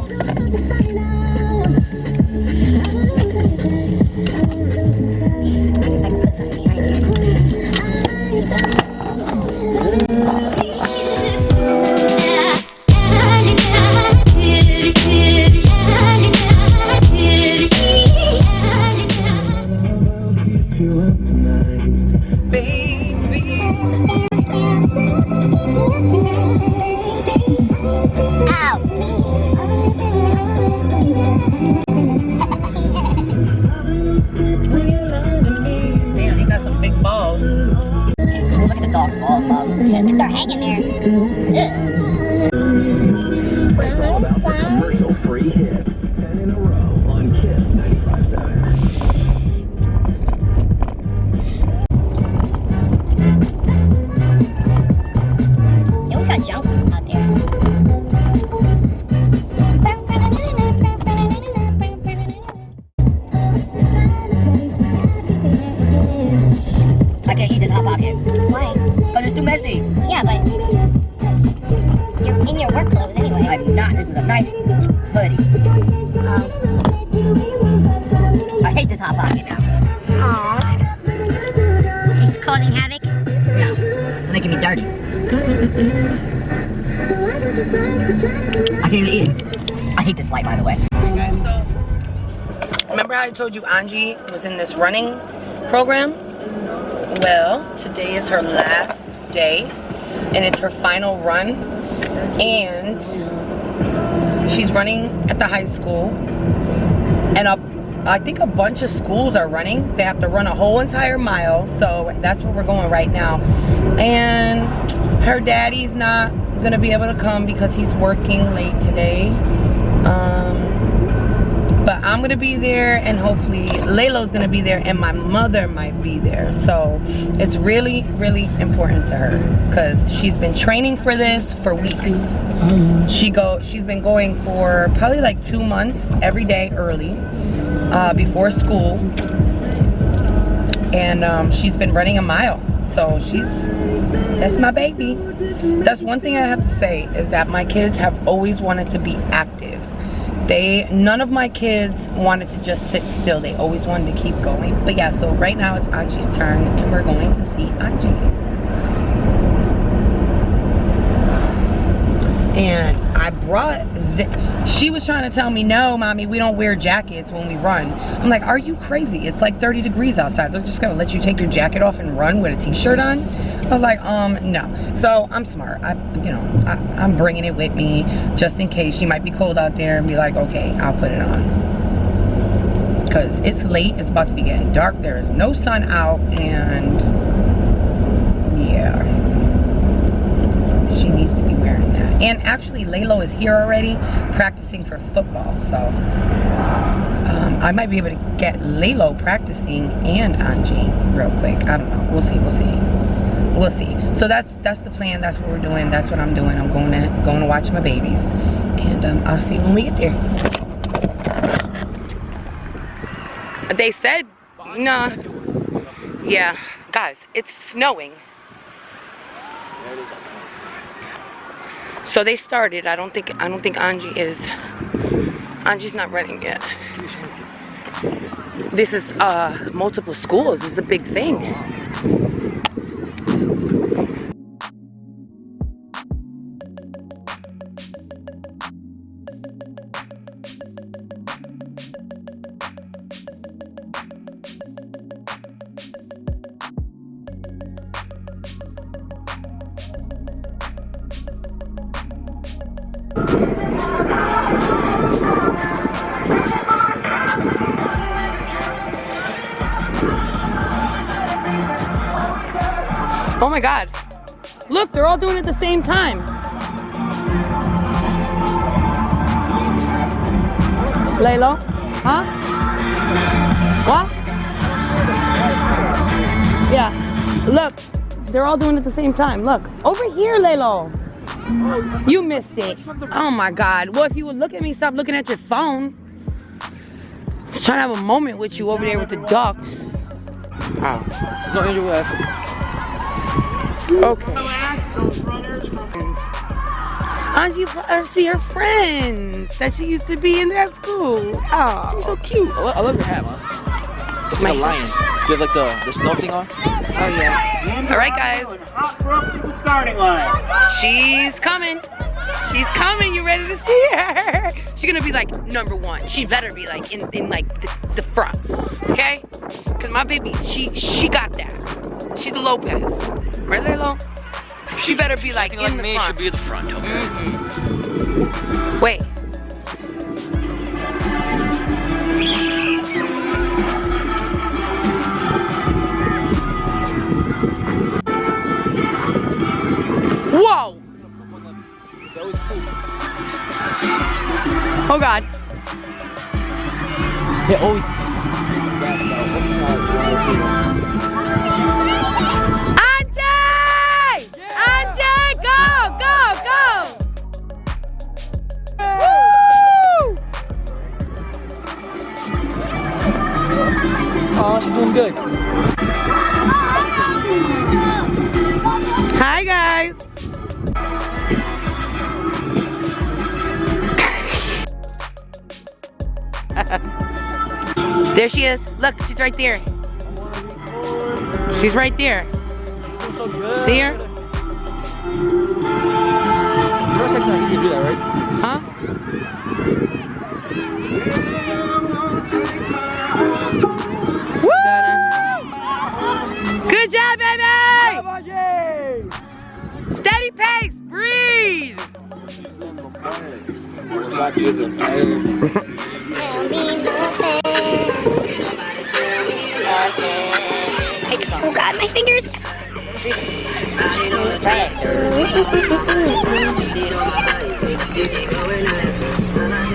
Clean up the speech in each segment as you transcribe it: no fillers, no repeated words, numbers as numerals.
go. I can put something behind here. They're hanging there. It's all about the commercial-free hits. 10 in a row on Kiss 95.7. They always got junk out there. I can't eat this hot pocket. Why? Because it's too messy. Yeah, but you're in your work clothes anyway. I'm not. This is a nice hoodie. Oh. I hate this hot pocket now. Aww. It's causing havoc? No. It's making me dirty. I can't even eat it. I hate this light, by the way. Hey guys, so remember how I told you Angie was in this running program? Well, today is her last day and it's her final run, and she's running at the high school, and I think a bunch of schools are running. They have to run a whole entire mile, so that's where we're going right now. And her daddy's not gonna be able to come because he's working late today. But I'm gonna be there, and hopefully Laylo's gonna be there, and my mother might be there. So it's really, really important to her because she's been training for this for weeks. She's been going for probably like 2 months every day early before school, and she's been running a mile. So that's my baby. That's one thing I have to say, is that my kids have always wanted to be active. None of my kids wanted to just sit still. They always wanted to keep going. But yeah, so right now it's Angie's turn, and we're going to see Angie. And I brought, she was trying to tell me, no, mommy, we don't wear jackets when we run. I'm like, are you crazy? It's like 30 degrees outside. They're just gonna let you take your jacket off and run with a t-shirt on? I was like, no. So I'm smart. I'm bringing it with me just in case. She might be cold out there and be like, okay, I'll put it on. Because it's late, it's about to be getting dark. There is no sun out, and yeah. She needs to be wearing that. And actually, Laylo is here already practicing for football, so I might be able to get Laylo practicing and Angie real quick. I don't know. We'll see. So that's the plan. That's what we're doing. That's what I'm doing. I'm going to watch my babies, and I'll see you when we get there. They said, nah. Yeah, guys, it's snowing. So they started. I don't think Angie's not running yet. This is multiple schools. This is a big thing. Oh my God. Look, they're all doing it at the same time. Laylo? Huh? What? Yeah. Look, they're all doing it at the same time. Look. Over here, Laylo. You missed it. Oh my God. Well, if you would look at me, stop looking at your phone. I was trying to have a moment with you over there with the ducks. Oh. Okay. Angie brought her see her friends that she used to be in that school. Oh, She's so cute. I love your hat, man. It's like a lion. You have like the snow thing on? Oh yeah. All right, guys. She's coming. She's coming. You ready to see her? She's gonna be like #1. She better be like in like the front, okay? Cause my baby, she got that. She's a Lopez, right, Lilo? She better be like in the front. Should be at the front. Okay. Wait. Whoa! Oh God. They always. Angie! Angie, go, go, go! Woo! Oh, she's doing good. Hi, guys. There she is. Look, she's right there. She's right there. So good. See her? First section, not easy to do that, right? Huh? Woo! Good job, baby! Steady pace, breathe! Oh God, my fingers.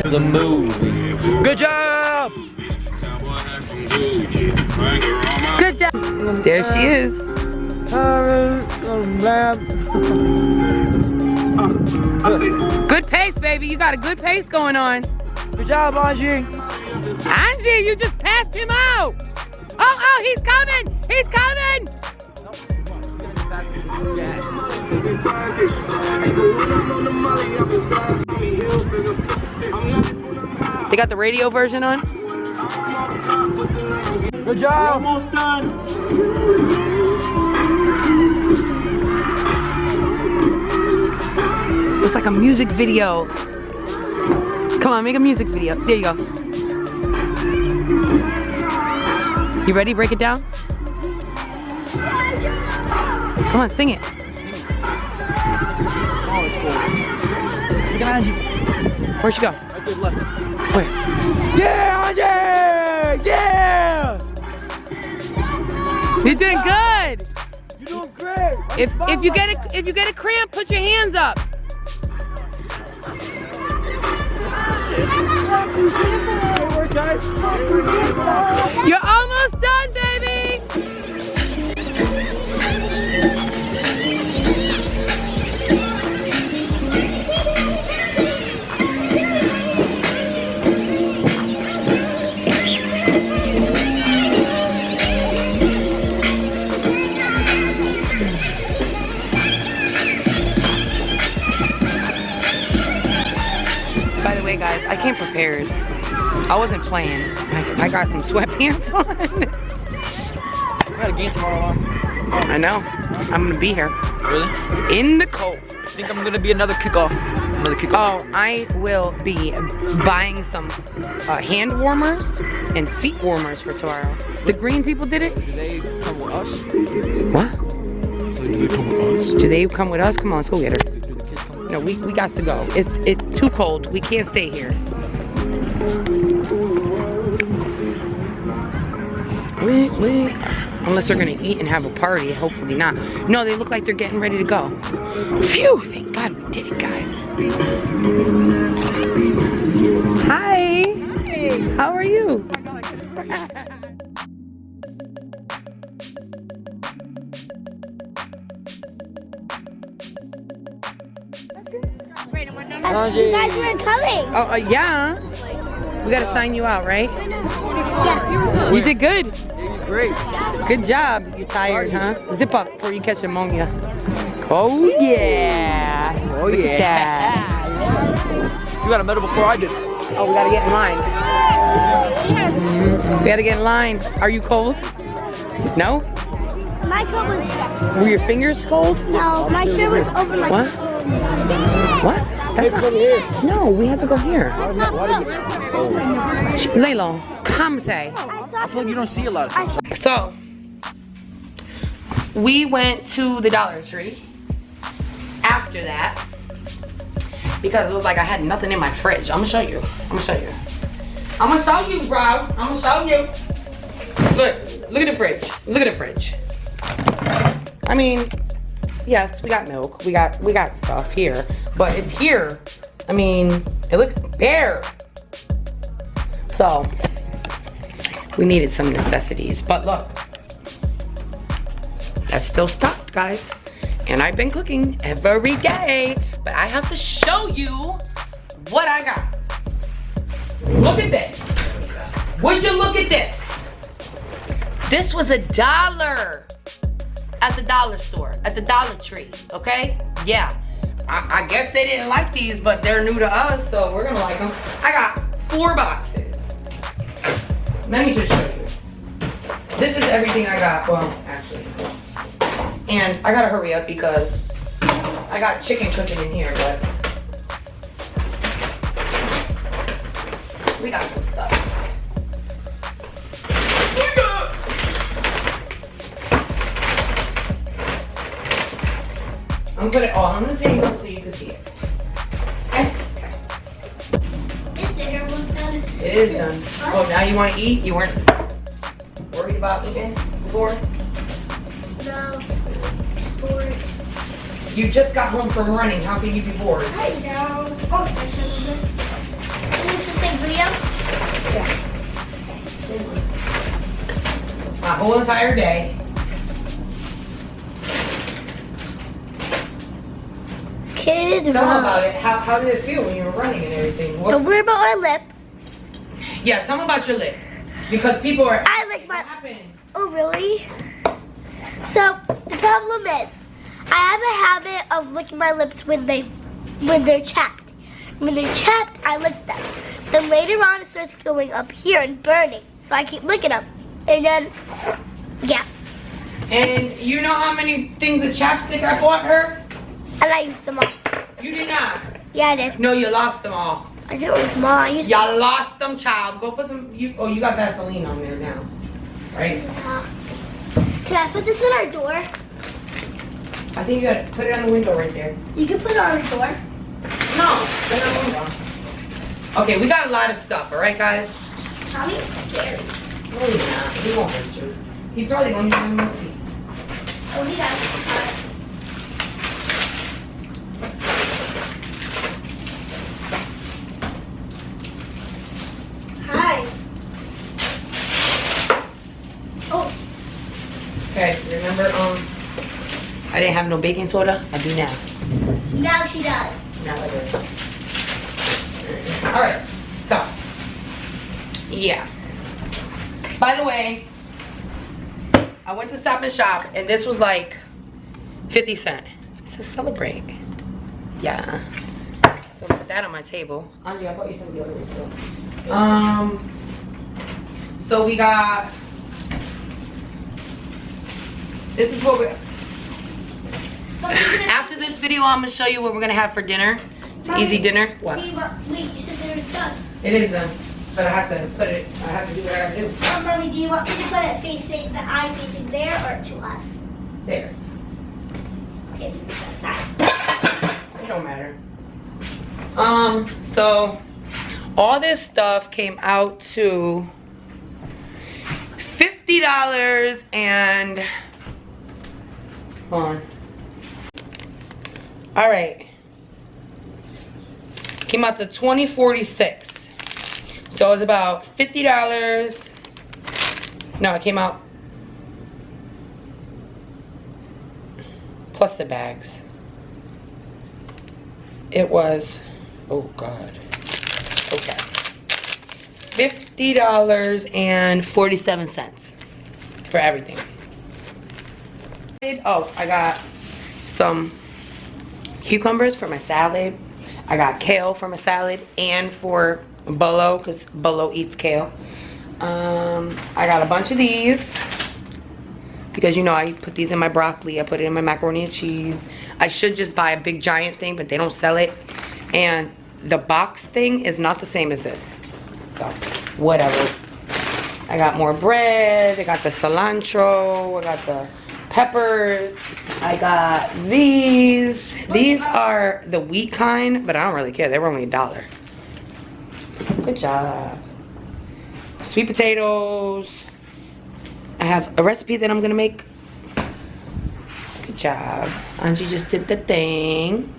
The movie. Good job! Good job! There she is. Good pace, baby. You got a good pace going on. Good job, Angie. Angie, you just passed him out. Oh, he's coming. He's coming. They got the radio version on. Good job. Almost done. It's like a music video. Come on, make a music video. There you go. You ready? Break it down. Come on, sing it. Oh, it's cool. Look at Angie. Where'd she go? Right to the left. Where? Yeah, Angie! Yeah! You're doing good. You're doing great. If you get a cramp, put your hands up. You're almost done, baby. By the way, guys, I came prepared. I wasn't playing. I got some sweatpants on. We got a game tomorrow on. I know. I'm gonna be here. Really? In the cold. I think I'm gonna be another kickoff. Oh, I will be buying some hand warmers and feet warmers for tomorrow. The green people did it? Do they come with us? What? Do they come with us? Do they come with us? Come on, let's go get her. Do the kids come? No, we got to go. It's too cold. We can't stay here. Wait. Unless they're gonna eat and have a party. Hopefully not. No, they look like they're getting ready to go. Phew! Thank God we did it, guys. Hi. Hey. How are you? Angie. You guys weren't coming. Oh, yeah. We gotta sign you out, right? Yeah. You did good. Great. Good job. You're tired, huh? Zip up before you catch pneumonia. Oh, yeah. Oh, Look at yeah. that. You got a medal before I did. Oh, we gotta get in line. We gotta get in line. Are you cold? No? My coat was stuck. Were your fingers cold? No, my shirt was over my What? What? That's not, no, we have to go here. Layla, come say. I feel like you don't see a lot of stuff. So, we went to the Dollar Tree after that because it was like I had nothing in my fridge. I'm gonna show you. I'm gonna show you, bro. I'm gonna show you. Look at the fridge. Look at the fridge. I mean, yes, we got milk. We got stuff here, but it's here. I mean, it looks bare. So, we needed some necessities, but look, that's still stocked, guys. And I've been cooking every day, but I have to show you what I got. Look at this. Would you look at this? This was $1 at the dollar store, at the Dollar Tree, okay? Yeah, I guess they didn't like these, but they're new to us, so we're gonna like them. I got 4 boxes. Let me just show you. This is everything I got, well, actually. And I gotta hurry up because I got chicken cooking in here, but we got some stuff. I'm gonna put it all on the table so you can see it. Okay? This dinner was done. It is done. Oh, now you want to eat? You weren't worried about eating before? No. Bored. You just got home from running. How can you be bored? I know. Oh, I should have this. Is this the same video? My whole entire day. Kids, Tell me about it. How did it feel when you were running and everything? What? Don't worry about my lip. Yeah, tell me about your lip. Because people are I like my. what happened? Oh, really? So the problem is, I have a habit of licking my lips when they're chapped. When they're chapped, I lick them. Then later on, it starts going up here and burning. So I keep licking them, and then yeah. And you know how many things of chapstick I bought her? And I used them all. You did not. Yeah, I did. No, you lost them all. I think it was small. I used Y'all lost them, child. Go put some. You got Vaseline on there now, right? Can I put this in our door? I think you gotta put it on the window right there. You can put it on our door. No, put it on the window. Okay, we got a lot of stuff. All right, guys. Tommy's scary. No, he's not. He won't hurt you. He probably won't even know you. Oh, he does. Hi. Oh. Okay, remember, I didn't have no baking soda. I do now. Now she does. Now I do. All right, so yeah. By the way, I went to Stop and Shop, and this was like 50 cents. It says celebrate. Yeah. So put that on my table. Angie, I bought you some deodorant too. So we got. This is what we. After this video, I'm gonna show you what we're gonna have for dinner. It's easy dinner. What? Wait, you said dinner's done. It is done, but I have to put it. I have to do what I gotta do. Mommy, do you want me to put it facing the eye facing there or to us? There. Okay, that side. It don't matter. So all this stuff came out to $50 and hold on. All right. Came out to $20.46. So it was about $50. No, it came out plus the bags. It was, oh God. Okay. $50.47 for everything. Oh, I got some cucumbers for my salad. I got kale for my salad and for Bolo, because Bolo eats kale. I got a bunch of these because, you know, I put these in my broccoli. I put it in my macaroni and cheese. I should just buy a big giant thing, but they don't sell it. And the box thing is not the same as this. So, whatever. I got more bread. I got the cilantro. I got the peppers. I got these. These are the wheat kind, but I don't really care. They were only $1. Good job. Sweet potatoes. I have a recipe that I'm gonna make. Good job. Angie just did the thing.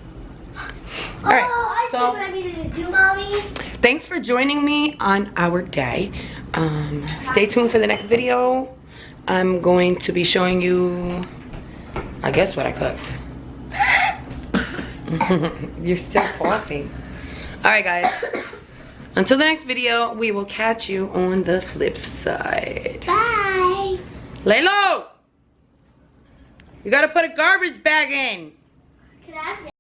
All right, I see what I needed to do, Mommy. Thanks for joining me on our day. Stay tuned for the next video. I'm going to be showing you, I guess, what I cooked. You're still coughing. All right, guys. Until the next video, we will catch you on the flip side. Bye. Lay low! You gotta put a garbage bag in. Can I have